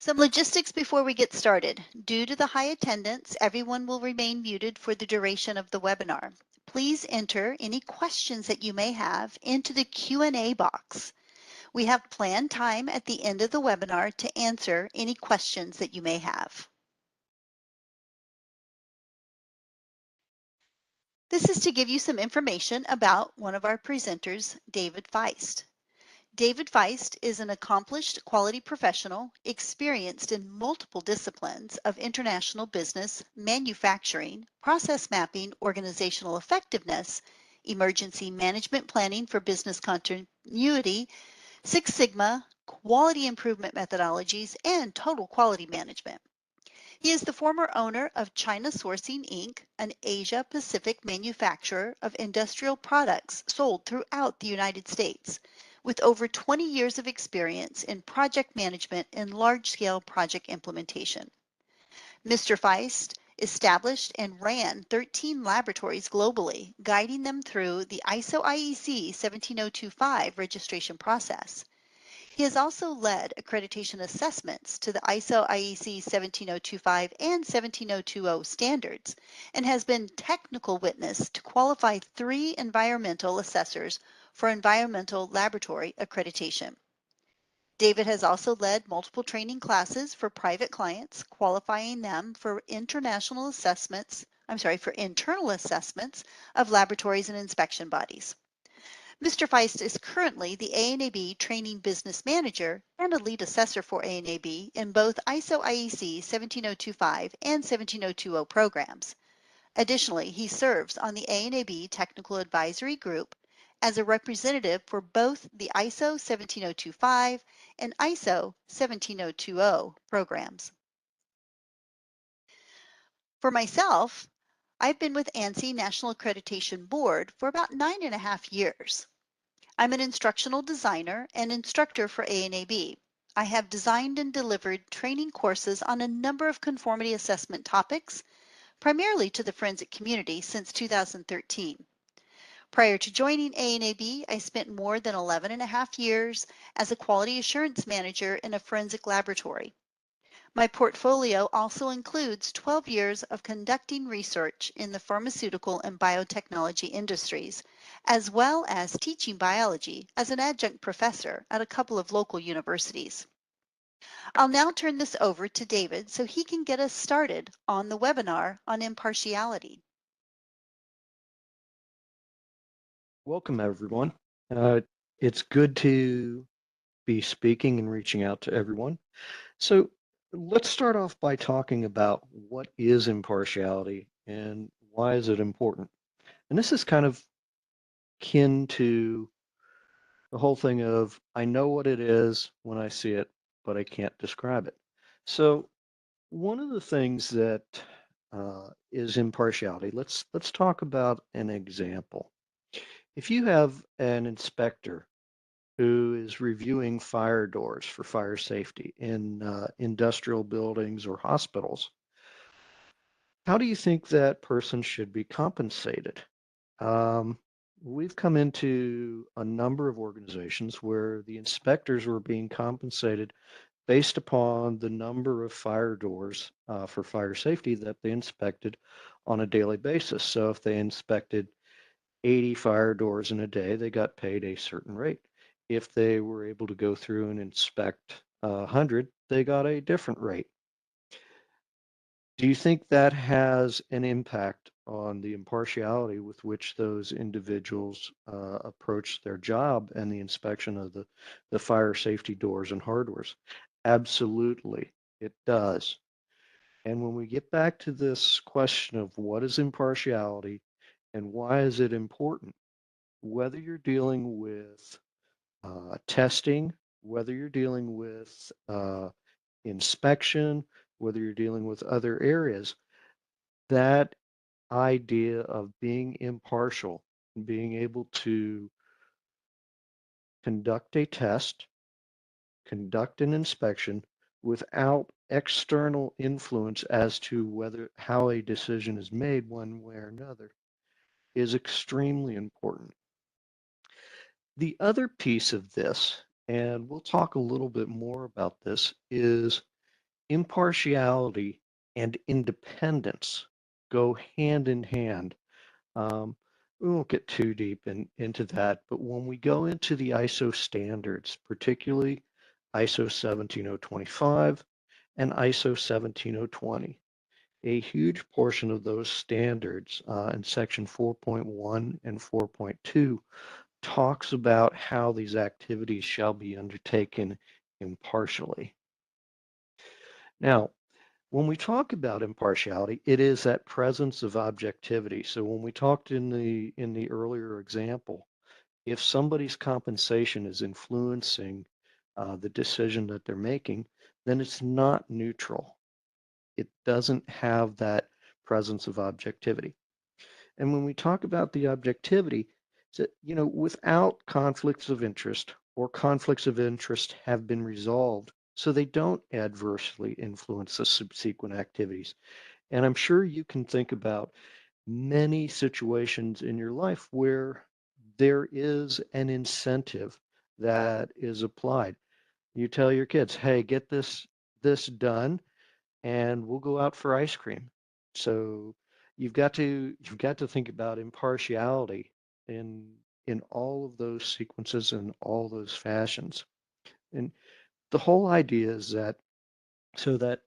Some logistics before we get started. Due to the high attendance, everyone will remain muted for the duration of the webinar. Please enter any questions that you may have into the Q&A box. We have planned time at the end of the webinar to answer any questions that you may have. This is to give you some information about one of our presenters, David Feist. David Feist is an accomplished quality professional experienced in multiple disciplines of international business, manufacturing, process mapping, organizational effectiveness, emergency management planning for business continuity, Six Sigma, quality improvement methodologies, and total quality management. He is the former owner of China Sourcing Inc., an Asia Pacific manufacturer of industrial products sold throughout the United States, with over 20 years of experience in project management and large-scale project implementation. Mr. Feist established and ran 13 laboratories globally, guiding them through the ISO IEC 17025 registration process. He has also led accreditation assessments to the ISO IEC 17025 and 17020 standards and has been technical witness to qualify 3 environmental assessors for environmental laboratory accreditation. David has also led multiple training classes for private clients, qualifying them for internal assessments of laboratories and inspection bodies. Mr. Feist is currently the ANAB Training Business Manager and a lead assessor for ANAB in both ISO IEC 17025 and 17020 programs. Additionally, he serves on the ANAB Technical Advisory Group as a representative for both the ISO 17025 and ISO 17020 programs. For myself, I've been with ANSI National Accreditation Board for about 9.5 years. I'm an instructional designer and instructor for ANAB. I have designed and delivered training courses on a number of conformity assessment topics, primarily to the forensic community since 2013. Prior to joining ANAB, I spent more than 11.5 years as a quality assurance manager in a forensic laboratory. My portfolio also includes 12 years of conducting research in the pharmaceutical and biotechnology industries, as well as teaching biology as an adjunct professor at a couple of local universities. I'll now turn this over to David so he can get us started on the webinar on impartiality. Welcome, everyone. It's good to be speaking and reaching out to everyone. So let's start off by talking about what is impartiality and why is it important. And this is kind of kin to the whole thing of I know what it is when I see it, but I can't describe it. So one of the things that is impartiality, let's talk about an example. If you have an inspector who is reviewing fire doors for fire safety in industrial buildings or hospitals, how do you think that person should be compensated? We've come into a number of organizations where the inspectors were being compensated based upon the number of fire doors for fire safety that they inspected on a daily basis. So if they inspected 80 fire doors in a day, they got paid a certain rate. If they were able to go through and inspect 100, they got a different rate. Do you think that has an impact on the impartiality with which those individuals approach their job and the inspection of the fire safety doors and hardwares? Absolutely, it does. And when we get back to this question of what is impartiality and why is it important, whether you're dealing with testing, whether you're dealing with inspection, whether you're dealing with other areas, that idea of being impartial, being able to conduct a test, conduct an inspection without external influence as to how a decision is made one way or another is extremely important. The other piece of this, and we'll talk a little bit more about this, is impartiality and independence go hand in hand. Um, we won't get too deep into that, but when we go into the ISO standards, particularly ISO 17025 and ISO 17020, a huge portion of those standards in section 4.1 and 4.2 talks about how these activities shall be undertaken impartially. Now, when we talk about impartiality, it is that presence of objectivity. So when we talked in the earlier example, if somebody's compensation is influencing the decision that they're making, then it's not neutral. It doesn't have that presence of objectivity. And when we talk about the objectivity, so, without conflicts of interest or conflicts of interest have been resolved so they don't adversely influence the subsequent activities. And I'm sure you can think about many situations in your life where there is an incentive that is applied. You tell your kids, hey, get this done and we'll go out for ice cream. So you've got to think about impartiality in in all of those sequences and all those fashions. And the whole idea is that so that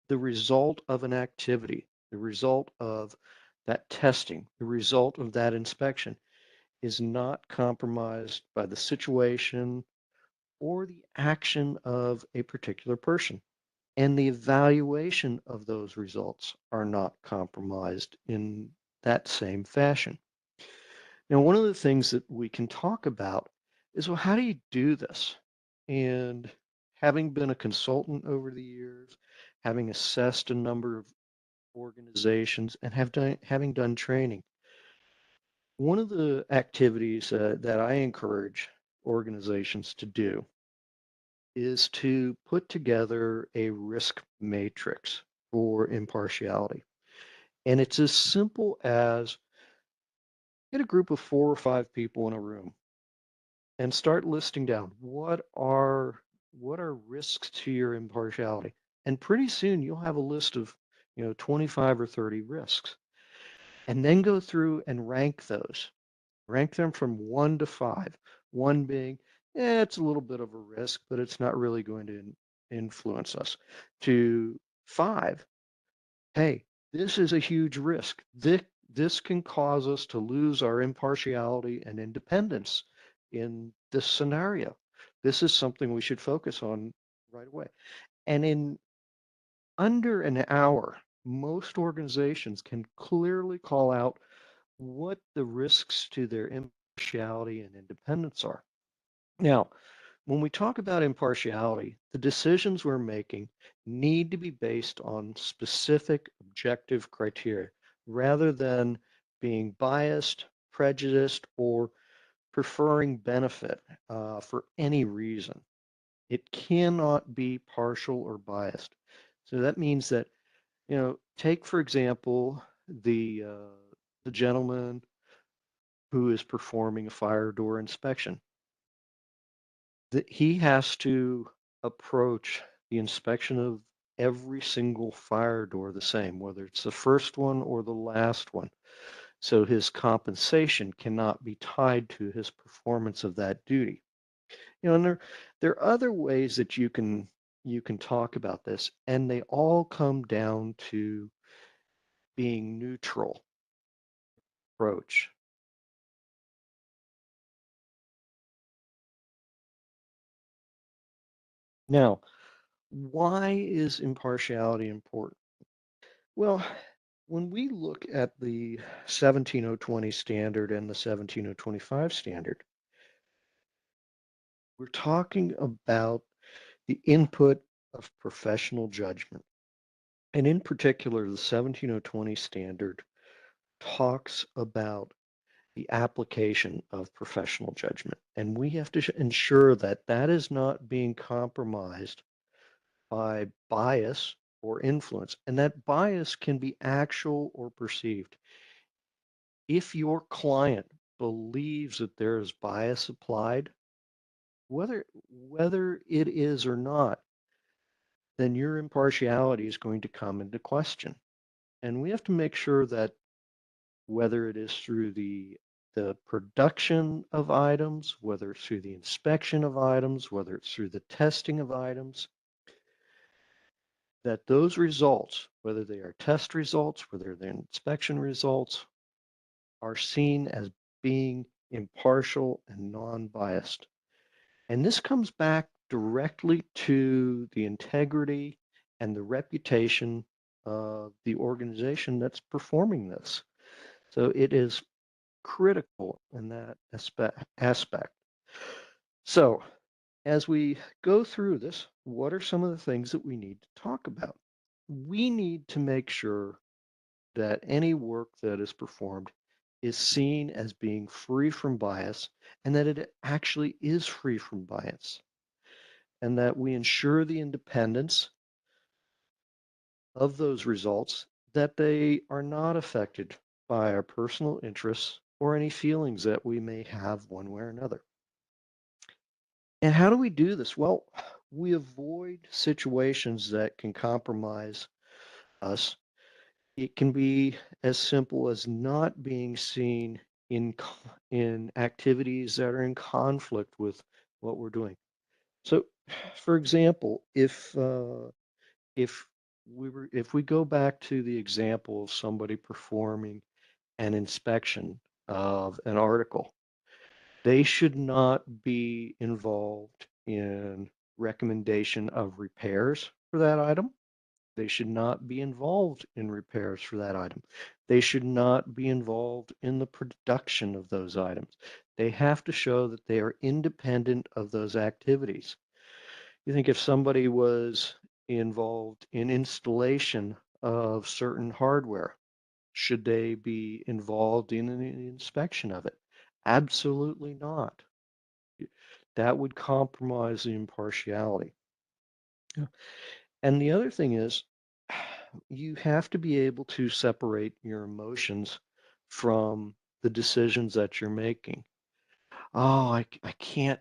the result of an activity, the result of that testing, the result of that inspection is not compromised by the situation or the action of a particular person. And the evaluation of those results are not compromised in that same fashion. Now, one of the things that we can talk about is, well, how do you do this? And having been a consultant over the years, having assessed a number of organizations, and having done training, one of the activities that I encourage organizations to do is to put together a risk matrix for impartiality. And it's as simple as get a group of 4 or 5 people in a room and start listing down what are risks to your impartiality. And pretty soon you'll have a list of 25 or 30 risks. And then go through and rank those. Rank them from 1 to 5. 1 being, it's a little bit of a risk, but it's not really going to influence us. To 5, hey, this is a huge risk. This can cause us to lose our impartiality and independence in this scenario. This is something we should focus on right away. And in under an hour, most organizations can clearly call out what the risks to their impartiality and independence are. Now, when we talk about impartiality, the decisions we're making need to be based on specific objective criteria rather than being biased, prejudiced, or preferring benefit for any reason. It cannot be partial or biased. So that means that, take for example the gentleman who is performing a fire door inspection. That he has to approach the inspection of every single fire door the same, whether it's the first one or the last one. So his compensation cannot be tied to his performance of that duty. And there are other ways that you can talk about this, and they all come down to being neutral approach. Now, why is impartiality important? Well, when we look at the 17020 standard and the 17025 standard, we're talking about the input of professional judgment. And in particular, the 17020 standard talks about the application of professional judgment. And we have to ensure that that is not being compromised by bias or influence. And that bias can be actual or perceived. If your client believes that there is bias applied, whether it is or not, then your impartiality is going to come into question. And we have to make sure that whether it is through the production of items, whether it's through the inspection of items, whether it's through the testing of items, that those results, whether they are test results, whether they're inspection results, are seen as being impartial and non-biased. And this comes back directly to the integrity and the reputation of the organization that's performing this. So it is critical in that aspect. So as we go through this, what are some of the things that we need to talk about? We need to make sure that any work that is performed is seen as being free from bias and that it actually is free from bias, and that we ensure the independence of those results, that they are not affected by our personal interests or any feelings that we may have one way or another. And how do we do this? Well, we avoid situations that can compromise us. It can be as simple as not being seen in activities that are in conflict with what we're doing. So, for example, if if we go back to the example of somebody performing an inspection of an article, they should not be involved in recommendation of repairs for that item. They should not be involved in repairs for that item. They should not be involved in the production of those items. They have to show that they are independent of those activities. You think if somebody was involved in installation of certain hardware, should they be involved in an inspection of it? Absolutely not. That would compromise the impartiality. Yeah. And the other thing is, you have to be able to separate your emotions from the decisions that you're making. Oh, I can't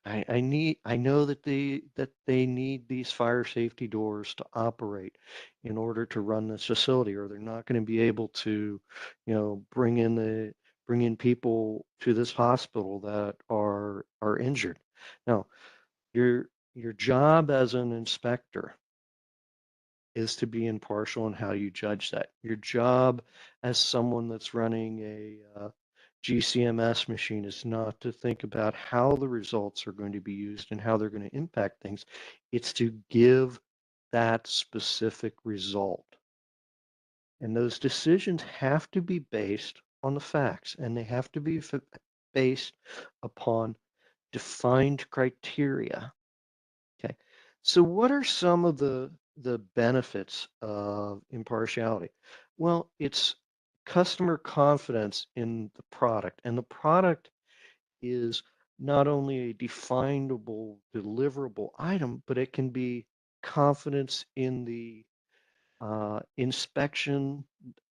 I know that they need these fire safety doors to operate in order to run this facility, or they're not going to be able to, bring in people to this hospital that are injured. Now, your job as an inspector is to be impartial in how you judge that. Your job as someone that's running a GCMS machine is not to think about how the results are going to be used and how they're going to impact things. It's to give that specific result. And those decisions have to be based on the facts, and they have to be based upon defined criteria. Okay. So what are some of the benefits of impartiality? Well, it's customer confidence in the product, and the product is not only a definable, deliverable item, but it can be confidence in the inspection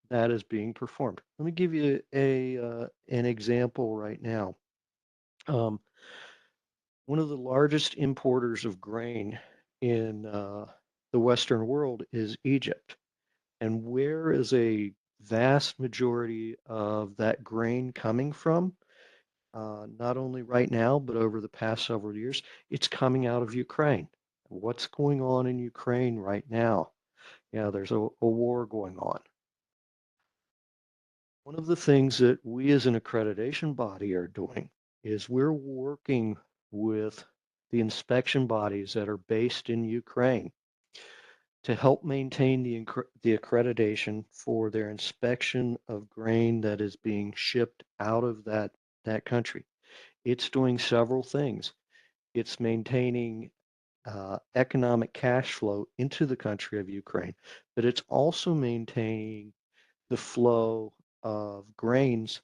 that is being performed. Let me give you an example right now. Um, One of the largest importers of grain in the Western world is Egypt. And where is a vast majority of that grain coming from? Not only right now, but over the past several years, it's coming out of Ukraine. What's going on in Ukraine right now? Yeah, there's a war going on. One of the things that we as an accreditation body are doing is we're working with the inspection bodies that are based in Ukraine to help maintain the accreditation for their inspection of grain that is being shipped out of that country. It's doing several things. It's maintaining economic cash flow into the country of Ukraine, but it's also maintaining the flow of grains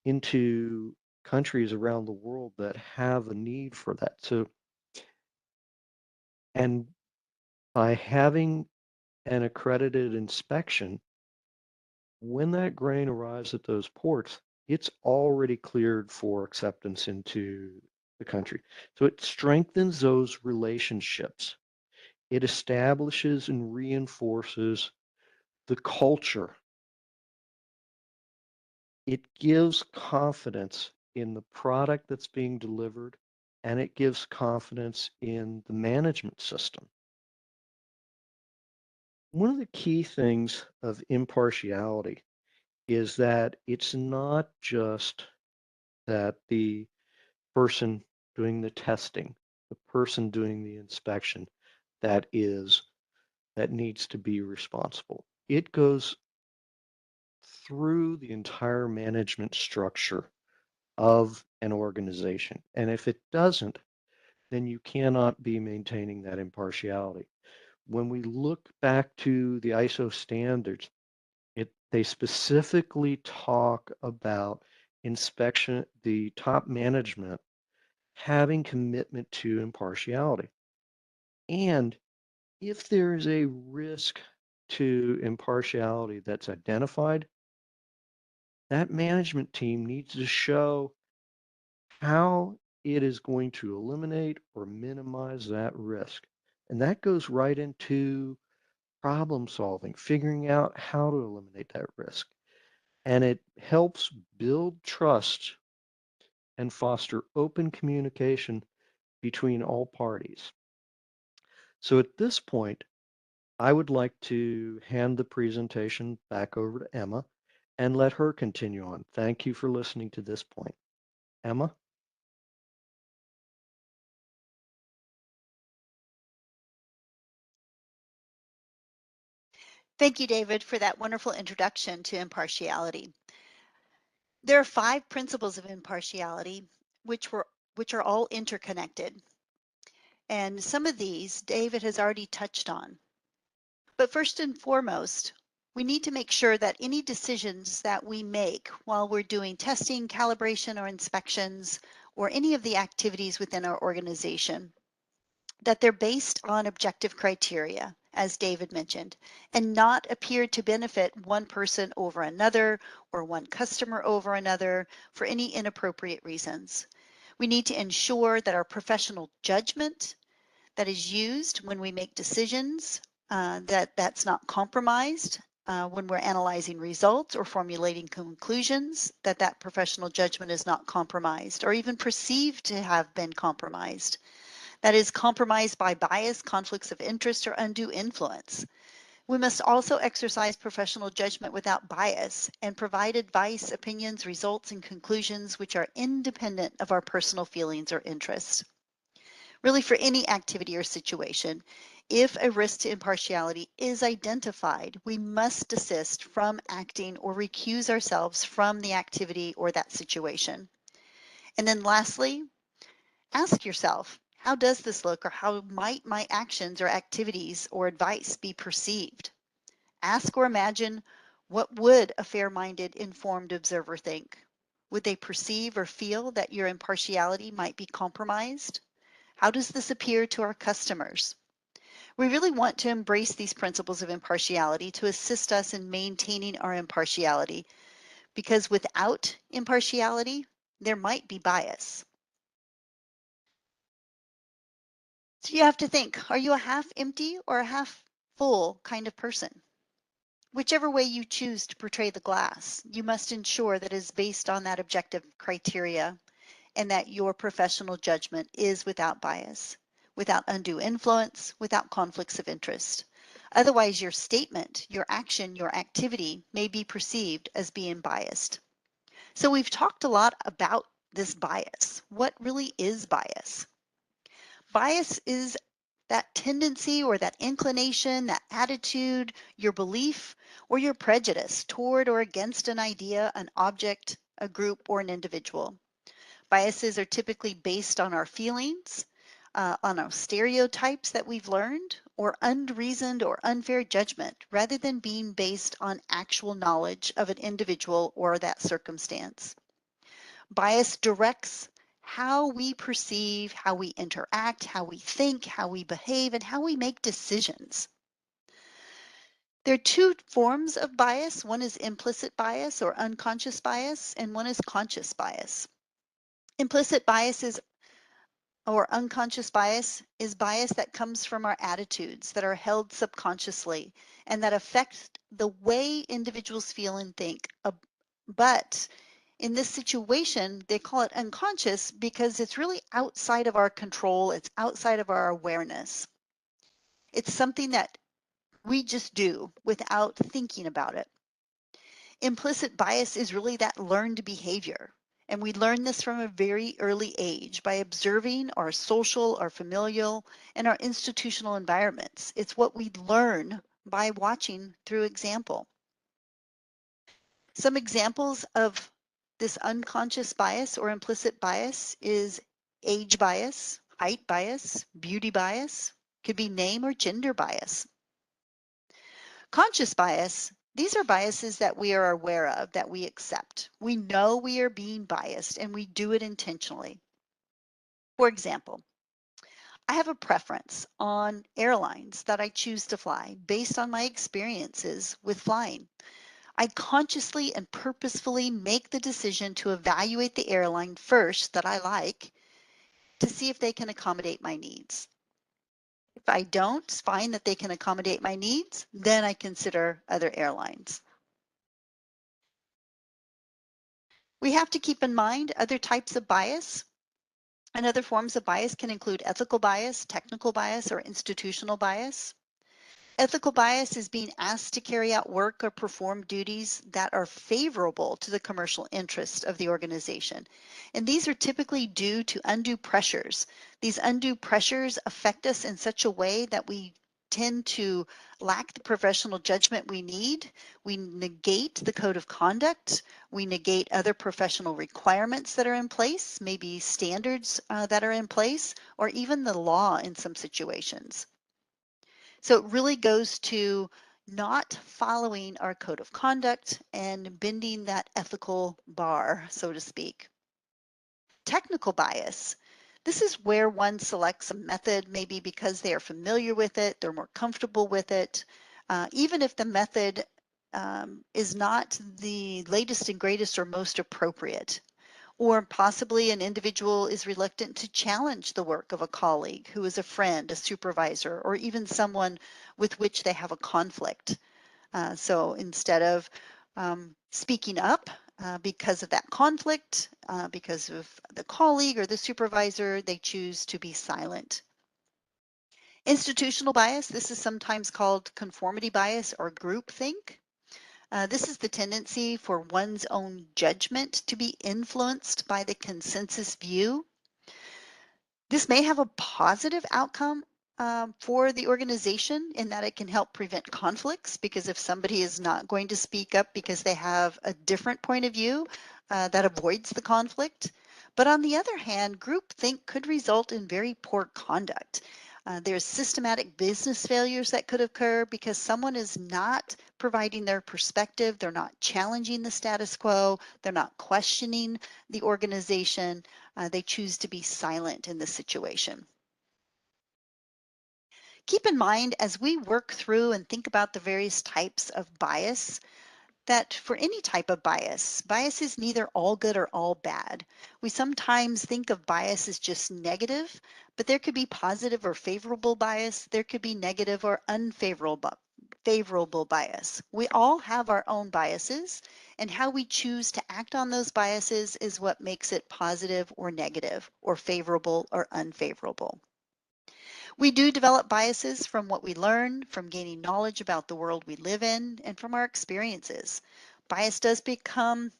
into countries around the world that have a need for that. So, and by having an accredited inspection, when that grain arrives at those ports, it's already cleared for acceptance into the country. So it strengthens those relationships. It establishes and reinforces the culture. It gives confidence in the product that's being delivered, and it gives confidence in the management system. One of the key things of impartiality is that it's not just that the person doing the testing, the person doing the inspection that needs to be responsible. It goes through the entire management structure of an organization. And if it doesn't, then you cannot be maintaining that impartiality. When we look back to the ISO standards, they specifically talk about inspection, the top management having commitment to impartiality. And if there is a risk to impartiality that's identified, that management team needs to show how it is going to eliminate or minimize that risk. And that goes right into problem solving, figuring out how to eliminate that risk. And it helps build trust and foster open communication between all parties. So at this point, I would like to hand the presentation back over to Emma and let her continue on. Thank you for listening to this point. Emma? Thank you, David, for that wonderful introduction to impartiality. There are 5 principles of impartiality, which are all interconnected. And some of these David has already touched on. But first and foremost, we need to make sure that any decisions that we make while we're doing testing, calibration, or inspections, or any of the activities within our organization, that they're based on objective criteria, as David mentioned, and not appear to benefit one person over another or one customer over another for any inappropriate reasons. We need to ensure that our professional judgment that is used when we make decisions, that's not compromised when we're analyzing results or formulating conclusions, that professional judgment is not compromised or even perceived to have been compromised. That is compromised by bias, conflicts of interest, or undue influence. We must also exercise professional judgment without bias and provide advice, opinions, results, and conclusions which are independent of our personal feelings or interests. Really, for any activity or situation, if a risk to impartiality is identified, we must desist from acting or recuse ourselves from the activity or that situation. And then lastly, ask yourself, how does this look, or how might my actions or activities or advice be perceived? Ask or imagine, what would a fair-minded, informed observer think? Would they perceive or feel that your impartiality might be compromised? How does this appear to our customers? We really want to embrace these principles of impartiality to assist us in maintaining our impartiality, because without impartiality, there might be bias. So you have to think, are you a half empty or a half full kind of person? Whichever way you choose to portray the glass, you must ensure that it is based on that objective criteria and that your professional judgment is without bias, without undue influence, without conflicts of interest. Otherwise, your statement, your action, your activity may be perceived as being biased. So we've talked a lot about this bias. What really is bias? Bias is that tendency or that inclination, that attitude, your belief, or your prejudice toward or against an idea, an object, a group, or an individual. Biases are typically based on our feelings, on our stereotypes that we've learned, or unreasoned or unfair judgment, rather than being based on actual knowledge of an individual or that circumstance. Bias directs how we perceive, how we interact, how we think, how we behave, and how we make decisions. There are 2 forms of bias. One is implicit bias or unconscious bias, and one is conscious bias. Implicit bias is or unconscious bias is bias that comes from our attitudes that are held subconsciously and that affect the way individuals feel and think. But in this situation, they call it unconscious because it's really outside of our control. It's outside of our awareness. It's something that we just do without thinking about it. Implicit bias is really that learned behavior. And we learn this from a very early age by observing our social, our familial, and our institutional environments. It's what we learn by watching through example. Some examples of this unconscious bias or implicit bias is age bias, height bias, beauty bias, could be name or gender bias. Conscious bias, these are biases that we are aware of, that we accept. We know we are being biased and we do it intentionally. For example, I have a preference on airlines that I choose to fly based on my experiences with flying. I consciously and purposefully make the decision to evaluate the airline first that I like to see if they can accommodate my needs. If I don't find that they can accommodate my needs, then I consider other airlines. We have to keep in mind other types of bias, and other forms of bias can include ethical bias, technical bias, or institutional bias. Ethical bias is being asked to carry out work or perform duties that are favorable to the commercial interests of the organization. And these are typically due to undue pressures. These undue pressures affect us in such a way that we tend to lack the professional judgment we need. We negate the code of conduct. We negate other professional requirements that are in place, maybe standards that are in place, or even the law in some situations. So it really goes to not following our code of conduct and bending that ethical bar, so to speak. Technical bias. This is where one selects a method maybe because they are familiar with it, they're more comfortable with it, even if the method is not the latest and greatest or most appropriate. Or possibly an individual is reluctant to challenge the work of a colleague who is a friend, a supervisor, or even someone with which they have a conflict. So instead of speaking up because of that conflict, because of the colleague or the supervisor, they choose to be silent. Institutional bias, this is sometimes called conformity bias or groupthink. This is the tendency for one's own judgment to be influenced by the consensus view. This may have a positive outcome for the organization in that it can help prevent conflicts, because if somebody is not going to speak up because they have a different point of view, that avoids the conflict. But on the other hand, groupthink could result in very poor conduct. There's systematic business failures that could occur because someone is not providing their perspective, they're not challenging the status quo, they're not questioning the organization, they choose to be silent in this situation. Keep in mind as we work through and think about the various types of bias, that for any type of bias, bias is neither all good or all bad. We sometimes think of bias as just negative, but there could be positive or favorable bias. There could be negative or unfavorable bias. We all have our own biases, and how we choose to act on those biases is what makes it positive or negative, or favorable or unfavorable. We do develop biases from what we learn, from gaining knowledge about the world we live in, and from our experiences. Bias does become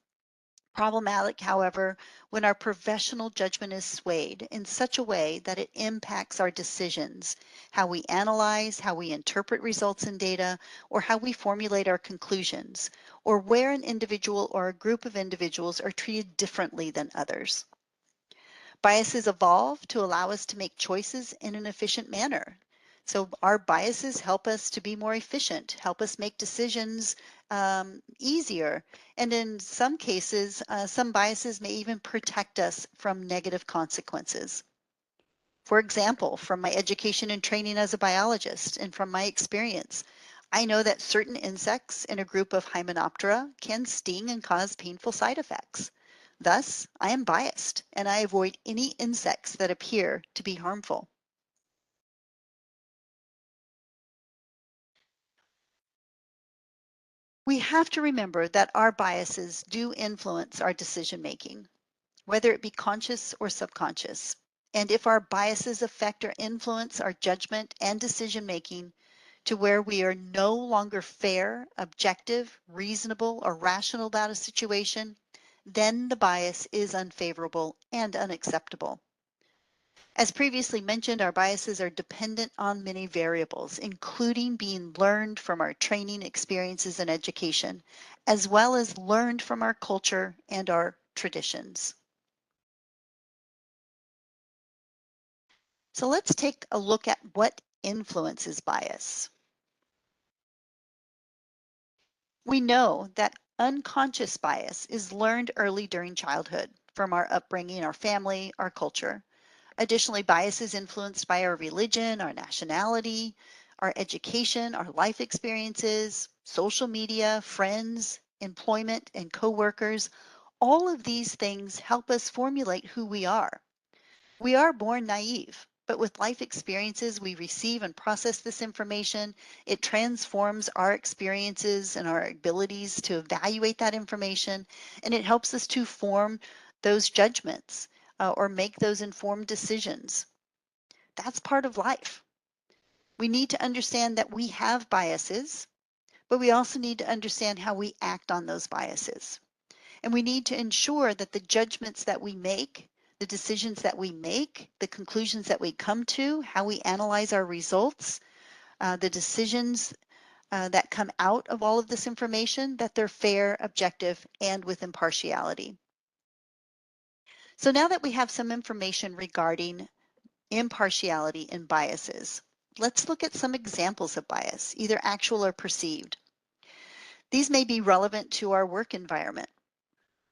problematic, however, when our professional judgment is swayed in such a way that it impacts our decisions, how we analyze, how we interpret results and data, or how we formulate our conclusions, or where an individual or a group of individuals are treated differently than others. Biases evolve to allow us to make choices in an efficient manner. So our biases help us to be more efficient, help us make decisions easier. And in some cases, some biases may even protect us from negative consequences. For example, from my education and training as a biologist and from my experience, I know that certain insects in a group of Hymenoptera can sting and cause painful side effects. Thus, I am biased and I avoid any insects that appear to be harmful. We have to remember that our biases do influence our decision making, whether it be conscious or subconscious. And if our biases affect or influence our judgment and decision making to where we are no longer fair, objective, reasonable, or rational about a situation, then the bias is unfavorable and unacceptable. As previously mentioned, our biases are dependent on many variables, including being learned from our training experiences and education, as well as learned from our culture and our traditions. So let's take a look at what influences bias. We know that unconscious bias is learned early during childhood from our upbringing, our family, our culture. Additionally, bias is influenced by our religion, our nationality, our education, our life experiences, social media, friends, employment, and coworkers. All of these things help us formulate who we are. We are born naive, but with life experiences, we receive and process this information. It transforms our experiences and our abilities to evaluate that information, and it helps us to form those judgments or make those informed decisions. That's part of life. We need to understand that we have biases, but we also need to understand how we act on those biases. And we need to ensure that the judgments that we make, the decisions that we make, the conclusions that we come to, how we analyze our results, the decisions that come out of all of this information, that they're fair, objective, and with impartiality. So now that we have some information regarding impartiality and biases, let's look at some examples of bias, either actual or perceived. These may be relevant to our work environment.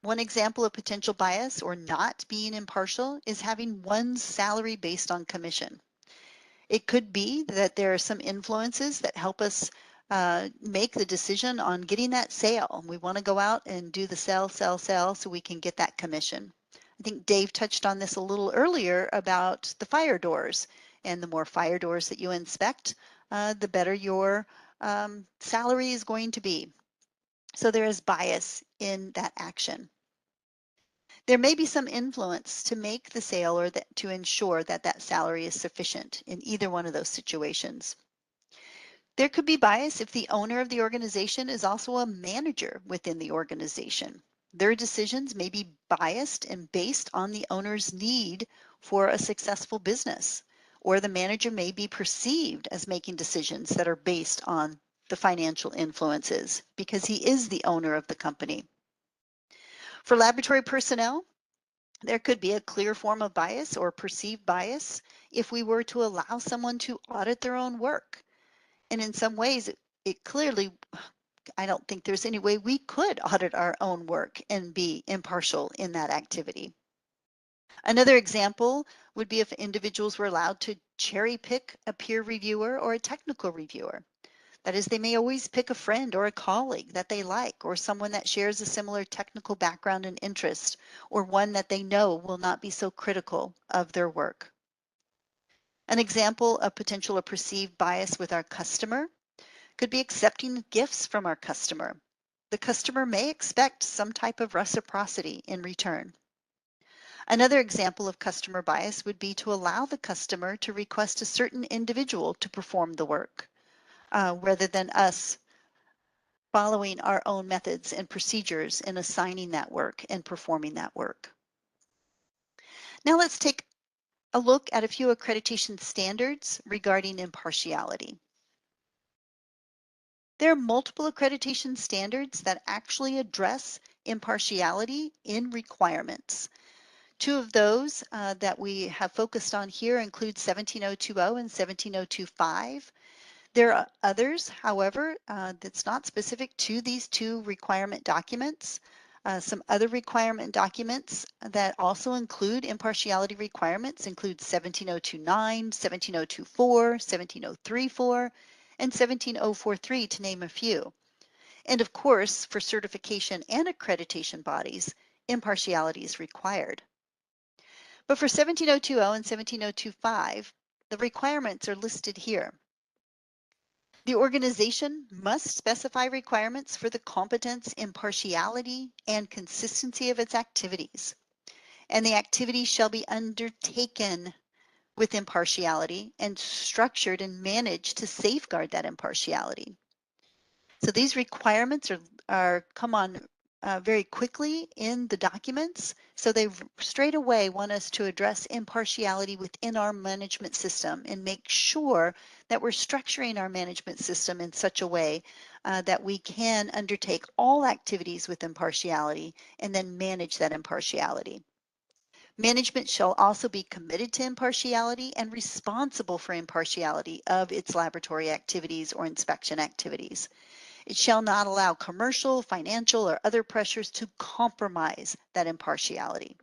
One example of potential bias or not being impartial is having one's salary based on commission. It could be that there are some influences that help us make the decision on getting that sale. We want to go out and do the sell so we can get that commission. I think Dave touched on this a little earlier about the fire doors. And the more fire doors that you inspect, the better your salary is going to be. So there is bias in that action. There may be some influence to make the sale or to ensure that that salary is sufficient in either one of those situations. There could be bias if the owner of the organization is also a manager within the organization. Their decisions may be biased and based on the owner's need for a successful business, or the manager may be perceived as making decisions that are based on the financial influences because he is the owner of the company. For laboratory personnel, there could be a clear form of bias or perceived bias if we were to allow someone to audit their own work. And in some ways, it clearly, I don't think there's any way we could audit our own work and be impartial in that activity. Another example would be if individuals were allowed to cherry pick a peer reviewer or a technical reviewer. That is, they may always pick a friend or a colleague that they like, or someone that shares a similar technical background and interest, or one that they know will not be so critical of their work. An example of potential or perceived bias with our customer could be accepting gifts from our customer. The customer may expect some type of reciprocity in return. Another example of customer bias would be to allow the customer to request a certain individual to perform the work, rather than us following our own methods and procedures in assigning that work and performing that work. Now let's take a look at a few accreditation standards regarding impartiality. There are multiple accreditation standards that actually address impartiality in requirements. Two of those that we have focused on here include 17020 and 17025. There are others, however, that's not specific to these two requirement documents. Some other requirement documents that also include impartiality requirements include 17029, 17024, 17034, and 17043 to name a few. And of course, for certification and accreditation bodies, impartiality is required. But for 17020 and 17025, the requirements are listed here. The organization must specify requirements for the competence, impartiality, and consistency of its activities. And the activities shall be undertaken with impartiality and structured and managed to safeguard that impartiality. So these requirements come on very quickly in the documents. So they straight away want us to address impartiality within our management system and make sure that we're structuring our management system in such a way that we can undertake all activities with impartiality and then manage that impartiality. Management shall also be committed to impartiality and responsible for impartiality of its laboratory activities or inspection activities. It shall not allow commercial, financial, or other pressures to compromise that impartiality.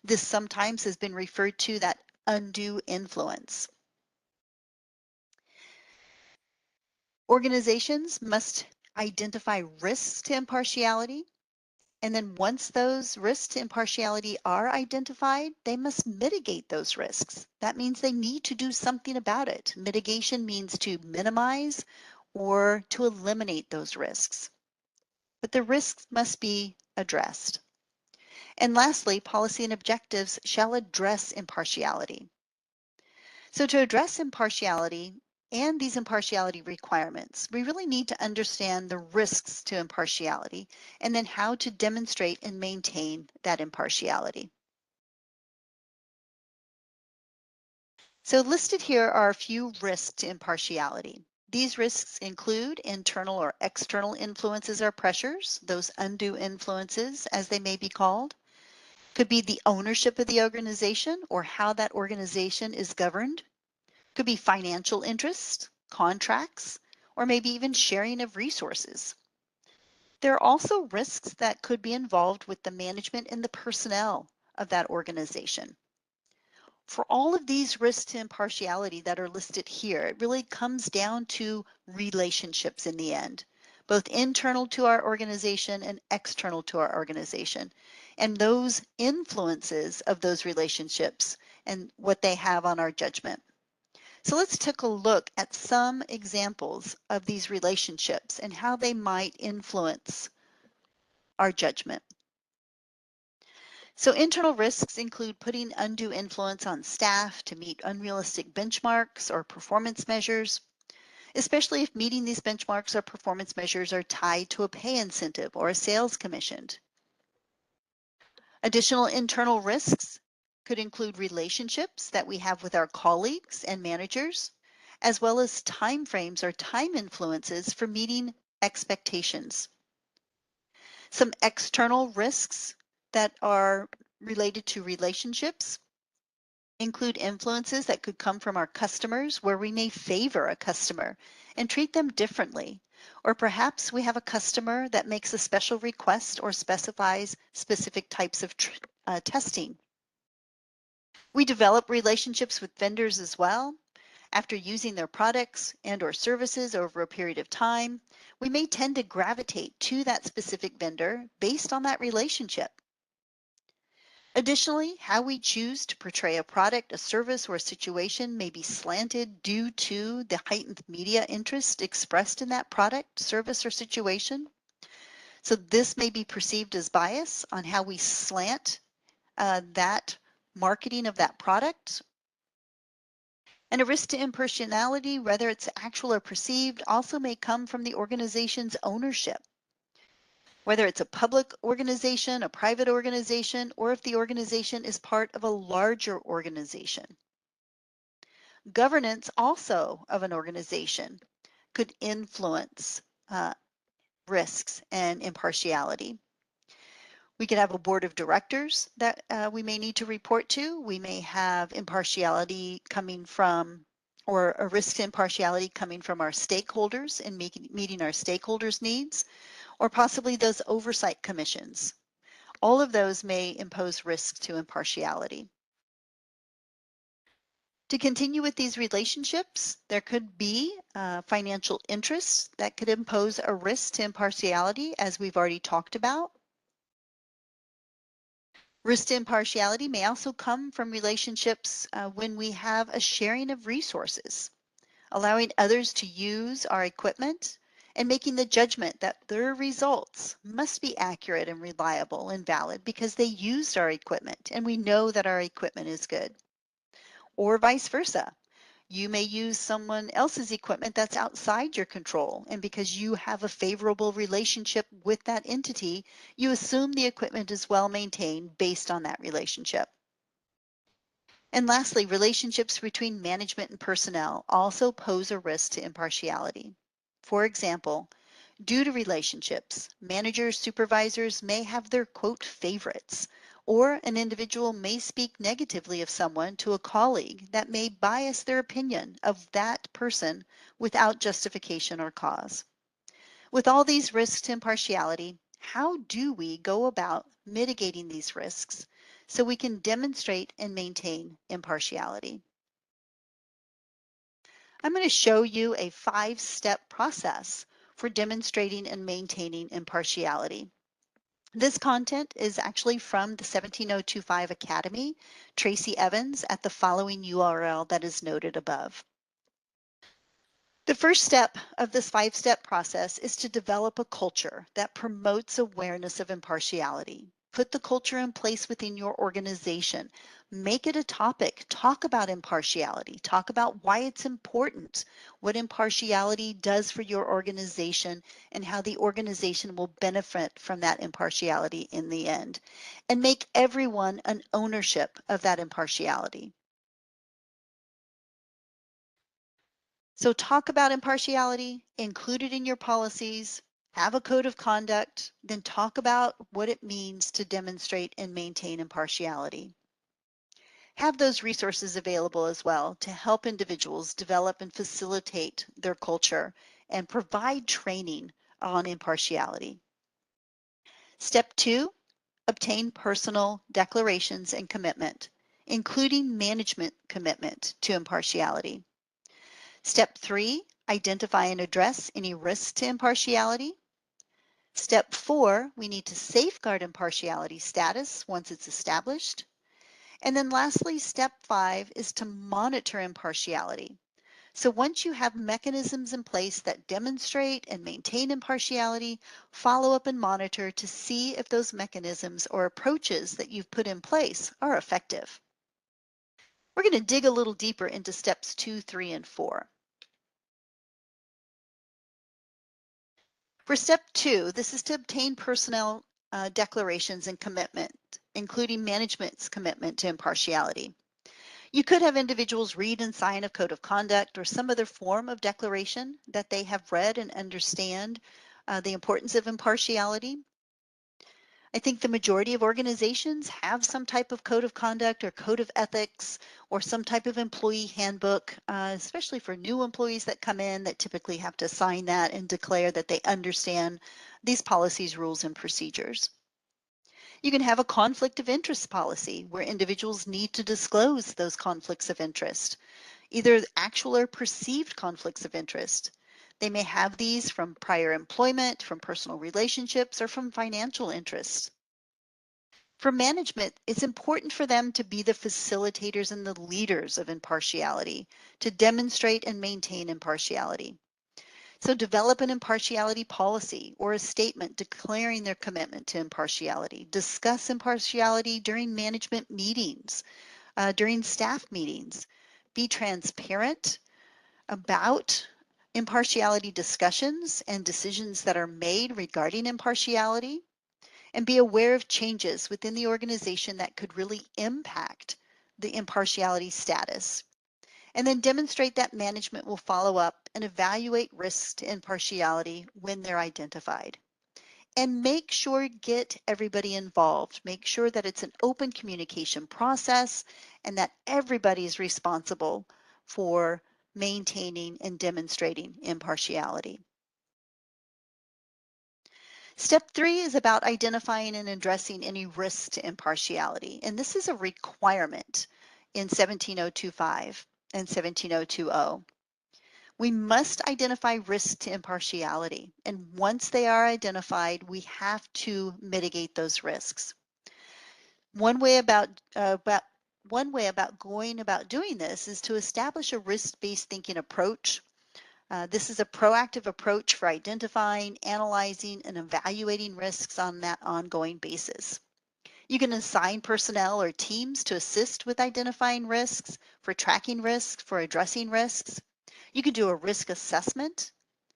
This sometimes has been referred to that undue influence. Organizations must identify risks to impartiality. And then once those risks to impartiality are identified, they must mitigate those risks. That means they need to do something about it. Mitigation means to minimize or to eliminate those risks. But the risks must be addressed. And lastly, policy and objectives shall address impartiality. So to address impartiality and these impartiality requirements, we really need to understand the risks to impartiality and then how to demonstrate and maintain that impartiality. So listed here are a few risks to impartiality. These risks include internal or external influences or pressures, those undue influences as they may be called. Could be the ownership of the organization or how that organization is governed. Could be financial interests, contracts, or maybe even sharing of resources. There are also risks that could be involved with the management and the personnel of that organization. For all of these risks to impartiality that are listed here, it really comes down to relationships in the end, both internal to our organization and external to our organization, and those influences of those relationships and what they have on our judgment. So let's take a look at some examples of these relationships and how they might influence our judgment. So internal risks include putting undue influence on staff to meet unrealistic benchmarks or performance measures, especially if meeting these benchmarks or performance measures are tied to a pay incentive or a sales commission. Additional internal risks could include relationships that we have with our colleagues and managers, as well as time frames or time influences for meeting expectations. Some external risks that are related to relationships include influences that could come from our customers where we may favor a customer and treat them differently. Or perhaps we have a customer that makes a special request or specifies specific types of testing. We develop relationships with vendors as well. After using their products and or services over a period of time, we may tend to gravitate to that specific vendor based on that relationship. Additionally, how we choose to portray a product, a service, or a situation may be slanted due to the heightened media interest expressed in that product, service, or situation. So this may be perceived as bias on how we slant that marketing of that product. And a risk to impersonality, whether it's actual or perceived, also may come from the organization's ownership. Whether it's a public organization, a private organization, or if the organization is part of a larger organization. Governance also of an organization could influence risks and impartiality. We could have a board of directors that we may need to report to. We may have impartiality coming from, or a risk to impartiality coming from our stakeholders and meeting our stakeholders' needs, or possibly those oversight commissions. All of those may impose risks to impartiality. To continue with these relationships, there could be financial interests that could impose a risk to impartiality, as we've already talked about. Risk to impartiality may also come from relationships when we have a sharing of resources, allowing others to use our equipment and making the judgment that their results must be accurate and reliable and valid because they used our equipment and we know that our equipment is good. Or vice versa. You may use someone else's equipment that's outside your control, and because you have a favorable relationship with that entity, you assume the equipment is well maintained based on that relationship. And lastly, relationships between management and personnel also pose a risk to impartiality. For example, due to relationships, managers, supervisors may have their quote favorites, or an individual may speak negatively of someone to a colleague that may bias their opinion of that person without justification or cause. With all these risks to impartiality, how do we go about mitigating these risks so we can demonstrate and maintain impartiality? I'm going to show you a 5-step process for demonstrating and maintaining impartiality. This content is actually from the 17025 Academy, Tracy Evans, at the following URL that is noted above. The first step of this 5-step process is to develop a culture that promotes awareness of impartiality. Put the culture in place within your organization. Make it a topic. Talk about impartiality. Talk about why it's important, what impartiality does for your organization, and how the organization will benefit from that impartiality in the end. And make everyone an ownership of that impartiality. So talk about impartiality, include it in your policies, have a code of conduct, then talk about what it means to demonstrate and maintain impartiality. Have those resources available as well to help individuals develop and facilitate their culture and provide training on impartiality. Step 2, obtain personal declarations and commitment, including management commitment to impartiality. Step 3, identify and address any risks to impartiality. Step 4, we need to safeguard impartiality status once it's established. And then lastly, step 5 is to monitor impartiality. So once you have mechanisms in place that demonstrate and maintain impartiality, follow up and monitor to see if those mechanisms or approaches that you've put in place are effective. We're going to dig a little deeper into steps 2, 3, and 4. For step 2, this is to obtain personnel declarations and commitment, including management's commitment to impartiality. You could have individuals read and sign a code of conduct or some other form of declaration that they have read and understand the importance of impartiality. I think the majority of organizations have some type of code of conduct or code of ethics or some type of employee handbook, especially for new employees that come in that typically have to sign that and declare that they understand these policies, rules, and procedures. You can have a conflict of interest policy where individuals need to disclose those conflicts of interest, either actual or perceived conflicts of interest. They may have these from prior employment, from personal relationships, or from financial interests. For management, it's important for them to be the facilitators and the leaders of impartiality, to demonstrate and maintain impartiality. So develop an impartiality policy or a statement declaring their commitment to impartiality. Discuss impartiality during management meetings, during staff meetings. Be transparent about impartiality discussions and decisions that are made regarding impartiality, and be aware of changes within the organization that could really impact the impartiality status. And then demonstrate that management will follow up and evaluate risks to impartiality when they're identified. And make sure get everybody involved. Make sure that it's an open communication process and that everybody is responsible for maintaining and demonstrating impartiality. Step 3 is about identifying and addressing any risks to impartiality. And this is a requirement in 17025 and 17020. We must identify risks to impartiality. And once they are identified, we have to mitigate those risks. One way one way about going about doing this is to establish a risk-based thinking approach. This is a proactive approach for identifying, analyzing, and evaluating risks on that ongoing basis. You can assign personnel or teams to assist with identifying risks, for tracking risks, for addressing risks. You can do a risk assessment,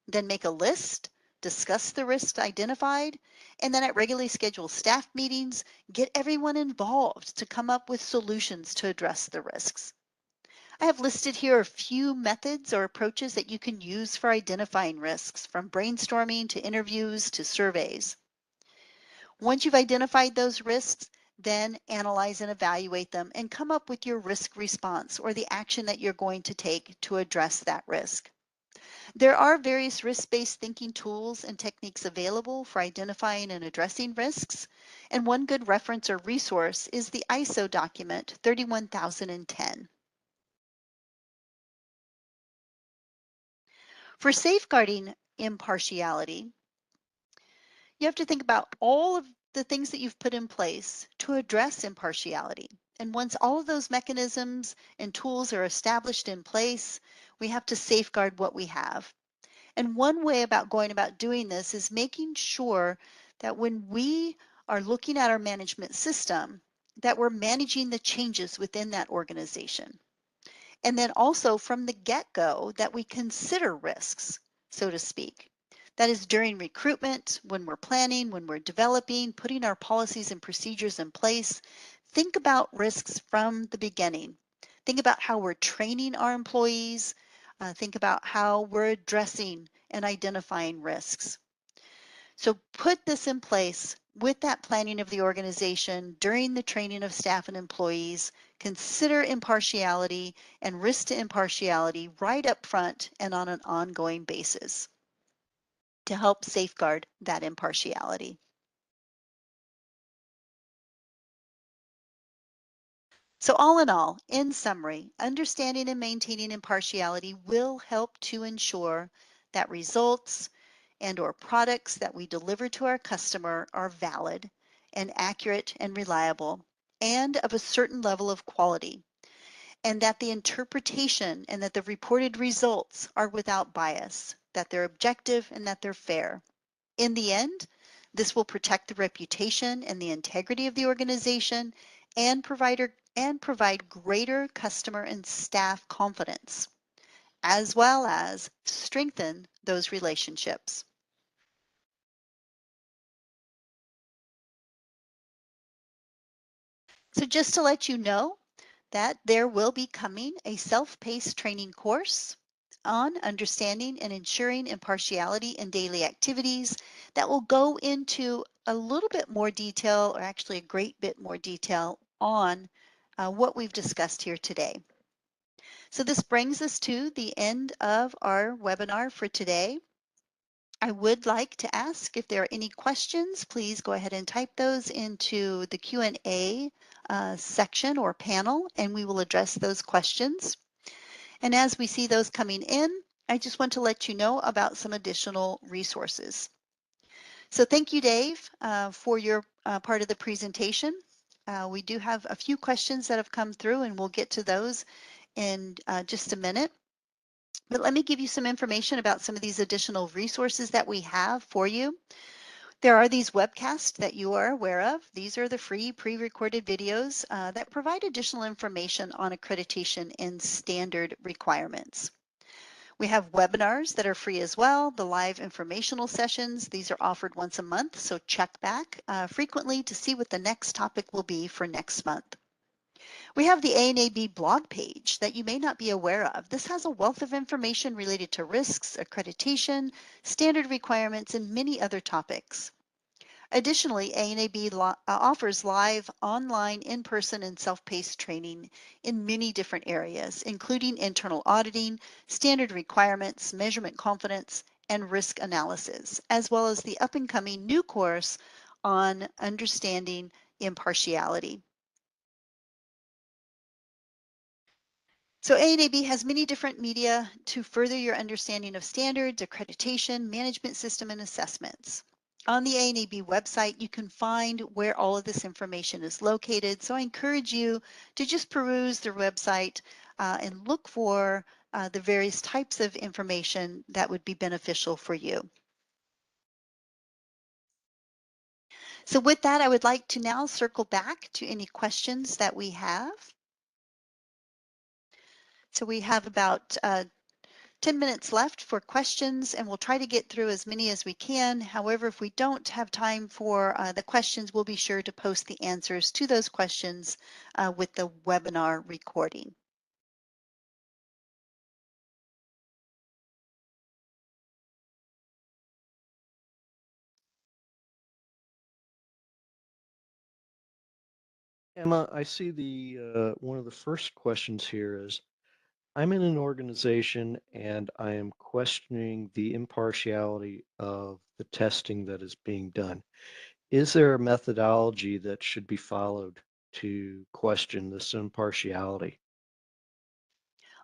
then make a list, discuss the risks identified, and then at regularly scheduled staff meetings, get everyone involved to come up with solutions to address the risks. I have listed here a few methods or approaches that you can use for identifying risks, from brainstorming to interviews to surveys. Once you've identified those risks, then analyze and evaluate them and come up with your risk response or the action that you're going to take to address that risk. There are various risk-based thinking tools and techniques available for identifying and addressing risks, and one good reference or resource is the ISO document 31010. For safeguarding impartiality, you have to think about all of the things that you've put in place to address impartiality. And once all of those mechanisms and tools are established in place, we have to safeguard what we have. And one way about going about doing this is making sure that when we are looking at our management system, that we're managing the changes within that organization. And then also from the get-go that we consider risks, so to speak. That is during recruitment, when we're planning, when we're developing, putting our policies and procedures in place. Think about risks from the beginning. Think about how we're training our employees. Think about how we're addressing and identifying risks. So put this in place with that planning of the organization during the training of staff and employees. Consider impartiality and risk to impartiality right up front and on an ongoing basis to help safeguard that impartiality. So all in all, in summary, understanding and maintaining impartiality will help to ensure that results and/or products that we deliver to our customer are valid and accurate and reliable and of a certain level of quality, and that the interpretation and that the reported results are without bias, that they're objective and that they're fair. In the end, this will protect the reputation and the integrity of the organization and provide greater customer and staff confidence, as well as strengthen those relationships. So just to let you know that there will be coming a self-paced training course on understanding and ensuring impartiality in daily activities that will go into a little bit more detail, or actually a great bit more detail, on what we've discussed here today. So this brings us to the end of our webinar for today. I would like to ask if there are any questions. Please go ahead and type those into the Q&A section or panel, and we will address those questions. And as we see those coming in, I just want to let you know about some additional resources. So thank you, Dave, for your part of the presentation. We do have a few questions that have come through, and we'll get to those in just a minute. But let me give you some information about some of these additional resources that we have for you. There are these webcasts that you are aware of. These are the free pre-recorded videos that provide additional information on accreditation and standard requirements. We have webinars that are free as well, the live informational sessions. These are offered once a month, so check back frequently to see what the next topic will be for next month. We have the ANAB blog page that you may not be aware of. This has a wealth of information related to risks, accreditation, standard requirements, and many other topics. Additionally, ANAB offers live, online, in-person, and self-paced training in many different areas, including internal auditing, standard requirements, measurement confidence, and risk analysis, as well as the up-and-coming new course on understanding impartiality. So ANAB has many different media to further your understanding of standards, accreditation, management system, and assessments. On the ANAB website, you can find where all of this information is located. So I encourage you to just peruse their website and look for the various types of information that would be beneficial for you. So with that, I would like to now circle back to any questions that we have. So we have about 10 minutes left for questions, and we'll try to get through as many as we can. However, if we don't have time for the questions, we'll be sure to post the answers to those questions with the webinar recording. Emma, I see the one of the first questions here is, I'm in an organization and I am questioning the impartiality of the testing that is being done. Is there a methodology that should be followed to question this impartiality?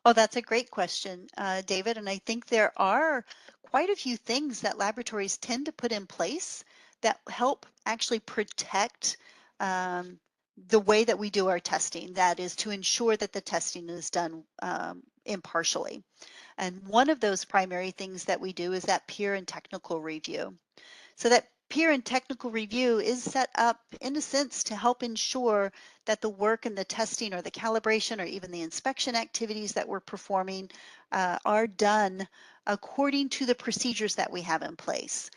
Oh, that's a great question, David. And I think there are quite a few things that laboratories tend to put in place that help actually protect the way that we do our testing. That is to ensure that the testing is done impartially. And one of those primary things that we do is that peer and technical review. So that peer and technical review is set up in a sense to help ensure that the work and the testing or the calibration or even the inspection activities that we're performing are done according to the procedures that we have in place.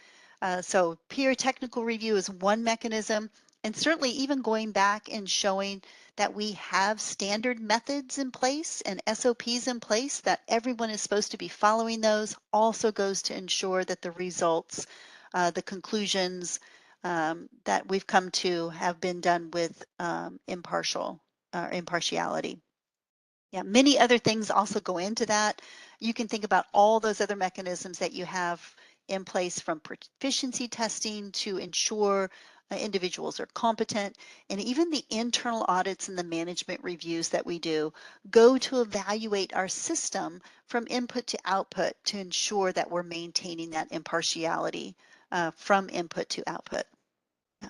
So peer technical review is one mechanism, and certainly even going back and showing that we have standard methods in place and SOPs in place that everyone is supposed to be following those also goes to ensure that the results the conclusions that we've come to have been done with impartiality. Yeah, many other things also go into that. You can think about all those other mechanisms that you have in place, from proficiency testing to ensure individuals are competent, and even the internal audits and the management reviews that we do go to evaluate our system from input to output to ensure that we're maintaining that impartiality from input to output. Yeah.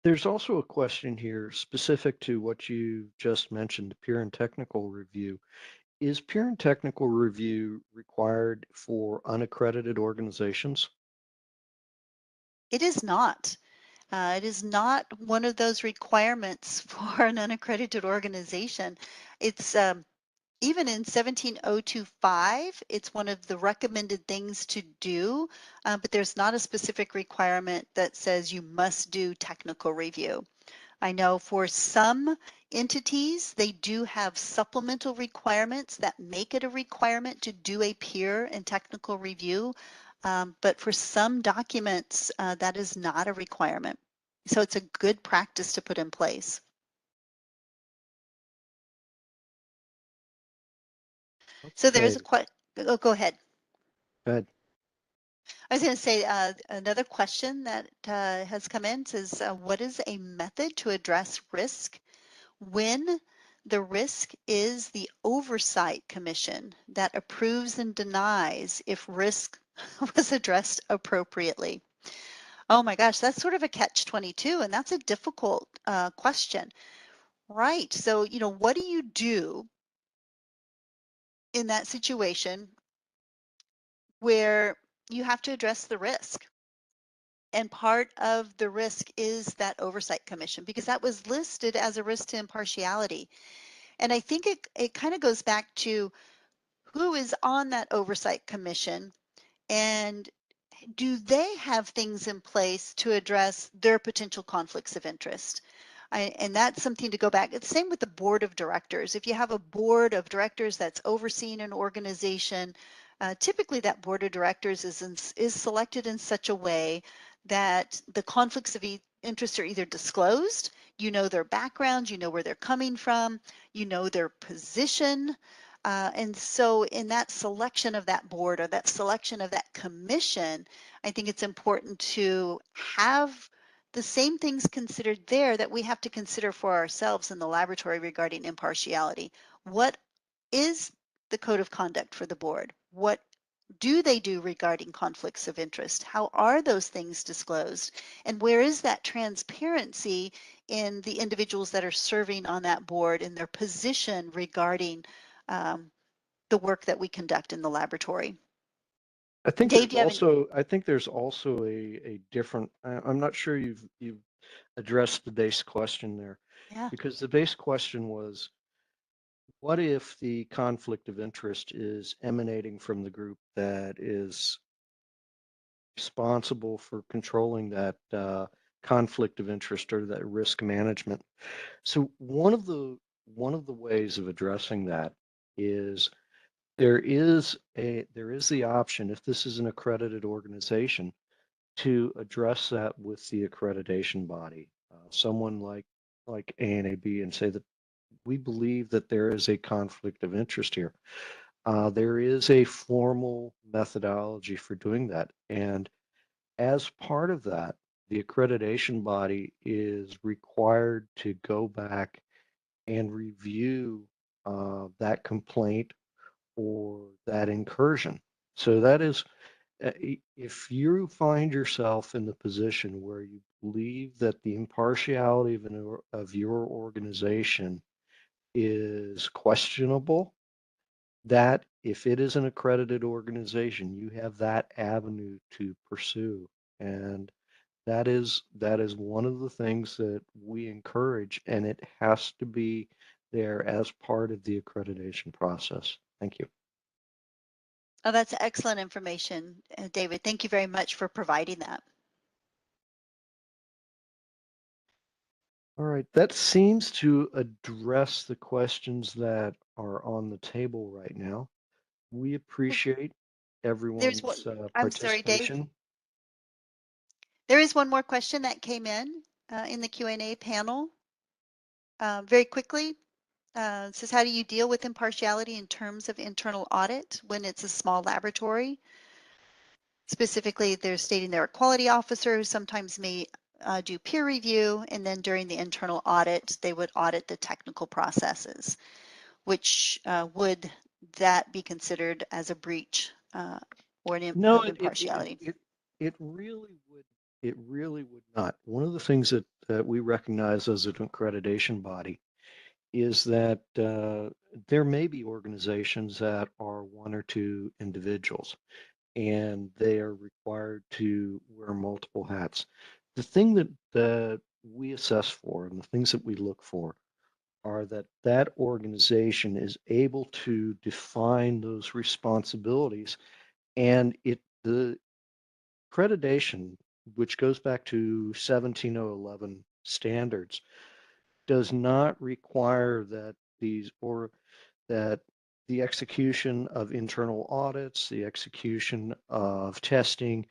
There's also a question here specific to what you just mentioned, the peer and technical review. Is peer and technical review required for unaccredited organizations? It is not. It is not one of those requirements for an unaccredited organization. It's even in 17025, it's one of the recommended things to do, but there's not a specific requirement that says you must do technical review. I know for some entities, they do have supplemental requirements that make it a requirement to do a peer and technical review. But for some documents, that is not a requirement. So it's a good practice to put in place. So there is Okay, a question. Oh, go ahead. go ahead. I was going to say another question that has come in says, what is a method to address risk when the risk is the oversight commission that approves and denies if risk was addressed appropriately? Oh my gosh, that's sort of a catch-22, and that's a difficult question. Right. So, what do you do in that situation where you have to address the risk? And part of the risk is that oversight commission, because that was listed as a risk to impartiality. And I think it kind of goes back to who is on that oversight commission, and do they have things in place to address their potential conflicts of interest? And that's something to go back. It's the same with the board of directors. If you have a board of directors that's overseeing an organization, typically that board of directors is selected in such a way that the conflicts of interest are either disclosed, you know their background, you know where they're coming from, you know their position. And so in that selection of that board or that selection of that commission, I think it's important to have the same things considered there that we have to consider for ourselves in the laboratory regarding impartiality. What is the code of conduct for the board? What do they do regarding conflicts of interest? How are those things disclosed? And where is that transparency in the individuals that are serving on that board and their position regarding the work that we conduct in the laboratory? I think Dave, there's do you have any? also a different, I'm not sure you've addressed the base question there, Yeah. because the base question was, what if the conflict of interest is emanating from the group that is responsible for controlling that conflict of interest or that risk management? So one of the ways of addressing that is there is the option, if this is an accredited organization, to address that with the accreditation body, someone like ANAB, and say that we believe that there is a conflict of interest here. There is a formal methodology for doing that, and as part of that, the accreditation body is required to go back and review that complaint or that incursion. So that is, if you find yourself in the position where you believe that the impartiality of your organization is questionable, that if it is an accredited organization, you have that avenue to pursue. And that is one of the things that we encourage, and it has to be there as part of the accreditation process. Thank you. Oh, that's excellent information, David. Thank you very much for providing that. All right, that seems to address the questions that are on the table right now. We appreciate There's one. everyone's I'm sorry, Dave. participation. There is one more question that came in the Q&A panel. Very quickly, it says, how do you deal with impartiality in terms of internal audit when it's a small laboratory? Specifically, they're stating they're a quality officer who sometimes may do peer review, and then during the internal audit, they would audit the technical processes, which would that be considered as a breach No, of impartiality? it really would not. One of the things that we recognize as an accreditation body is that there may be organizations that are one or two individuals, and they are required to wear multiple hats. The thing that we assess for and the things that we look for are that that organization is able to define those responsibilities, and the accreditation, which goes back to 17011 standards, does not require that these or that the execution of internal audits, the execution of testing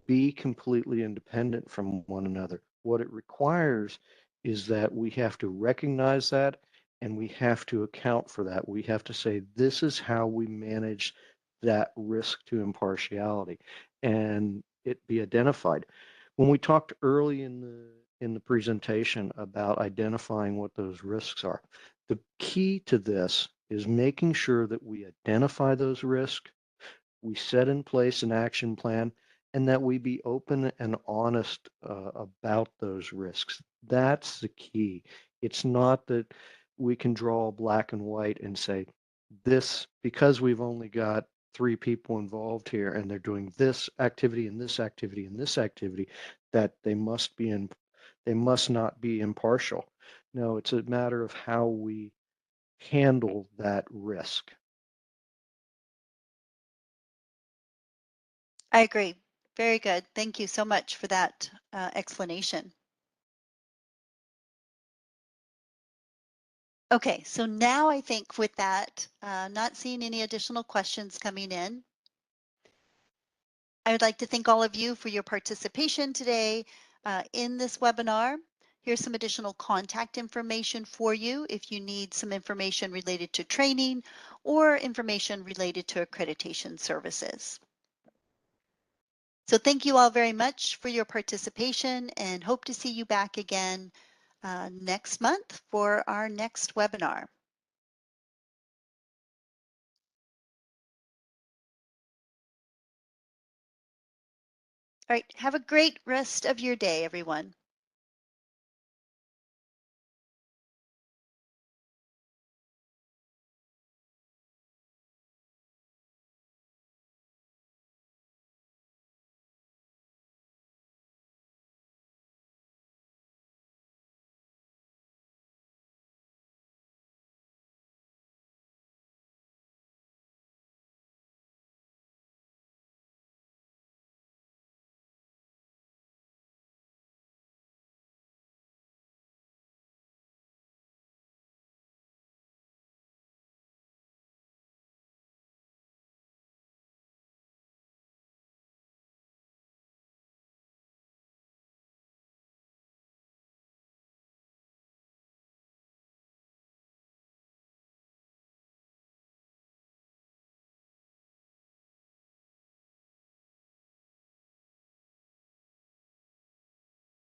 be completely independent from one another. What it requires is that we have to recognize that, and we have to account for that. We have to say, this is how we manage that risk to impartiality, and it be identified. When we talked early in the presentation about identifying what those risks are, the key to this is making sure that we identify those risks, we set in place an action plan, and that we be open and honest about those risks. That's the key. It's not that we can draw black and white and say, this, because we've only got three people involved here and they're doing this activity and this activity and this activity, that they must not be impartial. No, it's a matter of how we handle that risk. I agree. Very good. Thank you so much for that explanation. Okay, so now I think with that, not seeing any additional questions coming in, I would like to thank all of you for your participation today in this webinar. Here's some additional contact information for you if you need some information related to training or information related to accreditation services. So thank you all very much for your participation, and hope to see you back again next month for our next webinar. All right, have a great rest of your day, everyone.